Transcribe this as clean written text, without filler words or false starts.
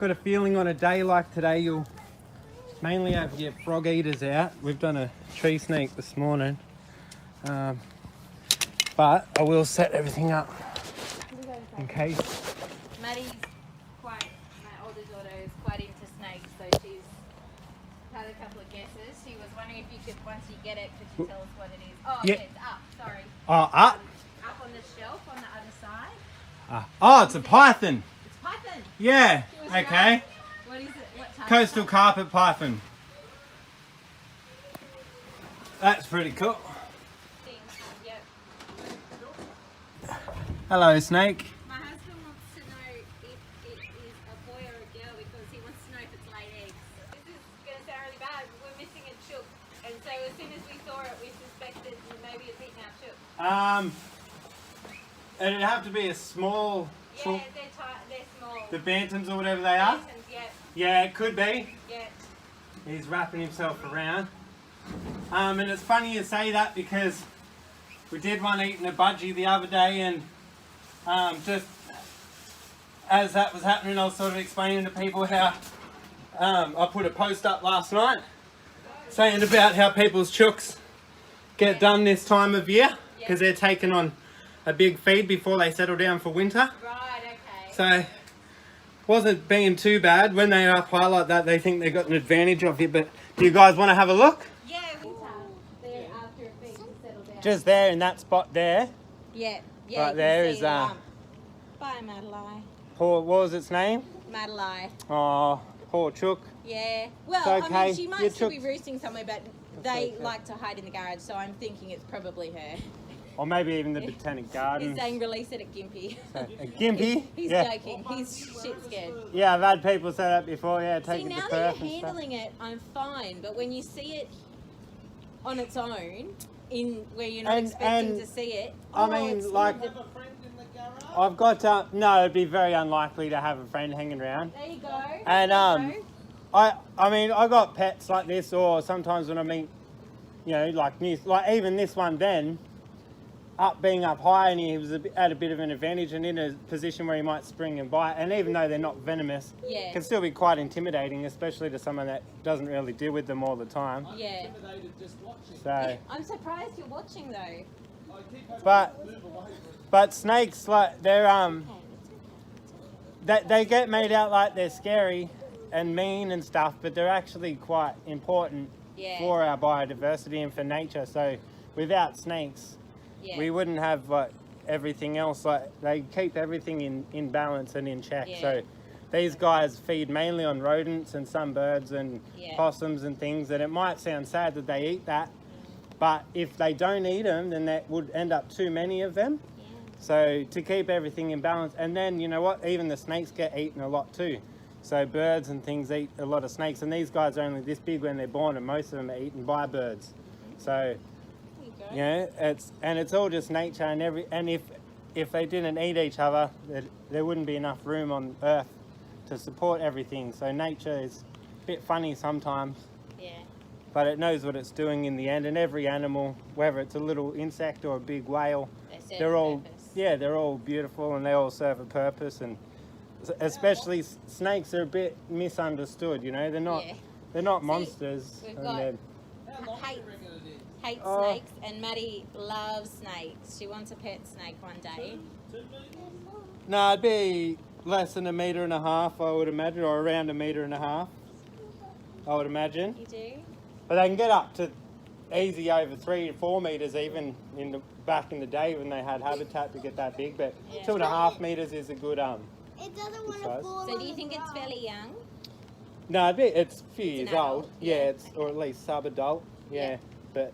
Got a feeling on a day like today you'll mainly have your frog eaters out. We've done a tree snake this morning, but I will set everything up in case. Maddie's my older daughter is quite into snakes, so she's had a couple of guesses. She was wondering if you could, once you get it, could you tell us what it is? Oh, yeah, it's up, sorry. Oh, up? Up on the shelf on the other side. Oh, it's a python. It's python. Yeah, okay. Right. What is it? What type? Coastal carpet python. That's pretty cool. Yep. Hello, snake. My husband wants to know if it is a boy or a girl because he wants to know if it's laid eggs. This is going to sound really bad, but we're missing a chook. And so as soon as we saw it, we suspected maybe it's eaten our chook. It'd have to be a small chook. Yeah, they're small. The bantams or whatever they are? Bantams, yeah. Yeah, it could be. Yeah. He's wrapping himself around. And it's funny you say that because we did one eating a budgie the other day, and just as that was happening, I was sort of explaining to people how I put a post up last night saying about how people's chooks get done this time of year because they're taking on a big feed before they settle down for winter. Right, okay. So wasn't being too bad. When they up high like that, they think they got an advantage of you. But do you guys want to have a look? Yeah, they're after a feed to settle down. Just there in that spot there. Yeah, Right there is Bye, Madeline. poor, what was its name? Madeline. Oh, poor chook. Yeah. Well, It's I okay. mean, she Your might still be chook- roosting somewhere, but they okay. like to hide in the garage, so I'm thinking it's probably her. Or maybe even the Botanic He's Garden. saying release it at Gimpy. A gimpy? He's Yeah. joking. He's shit scared. Yeah, I've had people say that before. Yeah, take See, it to now Perth that and you're stuff. handling it, I'm fine. But when you see it on its own, in where you're not expecting to see it, I mean, it's like, I've got no, it'd be very unlikely to have a friend hanging around. there you go. And There you go. I mean, I got pets like this, or sometimes when I meet, you know, like even this one then, being up high, and he was at a bit of an advantage and in a position where he might spring and bite. And even though they're not venomous, Yeah. can still be quite intimidating, especially to someone that doesn't really deal with them all the time. Yeah. So, I'm surprised you're watching though. but snakes, like they get made out like they're scary and mean and stuff, but they're actually quite important for our biodiversity and for nature. So without snakes, we wouldn't have like everything else. Like they keep everything in balance and in check. So these guys feed mainly on rodents and some birds and possums and things, and it might sound sad that they eat that, but if they don't eat them, then that would end up too many of them. So to keep everything in balance, and then you know what, even the snakes get eaten a lot too. So birds and things eat a lot of snakes, and these guys are only this big when they're born, and most of them are eaten by birds. So you know, it's all just nature, and if they didn't eat each other, there wouldn't be enough room on Earth to support everything. So nature is a bit funny sometimes. Yeah. But it knows what it's doing in the end, and every animal, whether it's a little insect or a big whale, they're all beautiful, and they all serve a purpose. And especially snakes are a bit misunderstood. You know, they're not monsters. We've and got they're- hate snakes, and Maddie loves snakes. She wants a pet snake one day. No, it'd be less than 1.5 meters, I would imagine, or around 1.5 meters, I would imagine. You do? But they can get up to easy over 3 to 4 meters even back in the day when they had habitat to get that big. But 2.5 meters is a good It doesn't want to size. fall. So do you think it's fairly young? No, it's a few years an adult, old. Yeah, it's or at least sub-adult. Yeah, but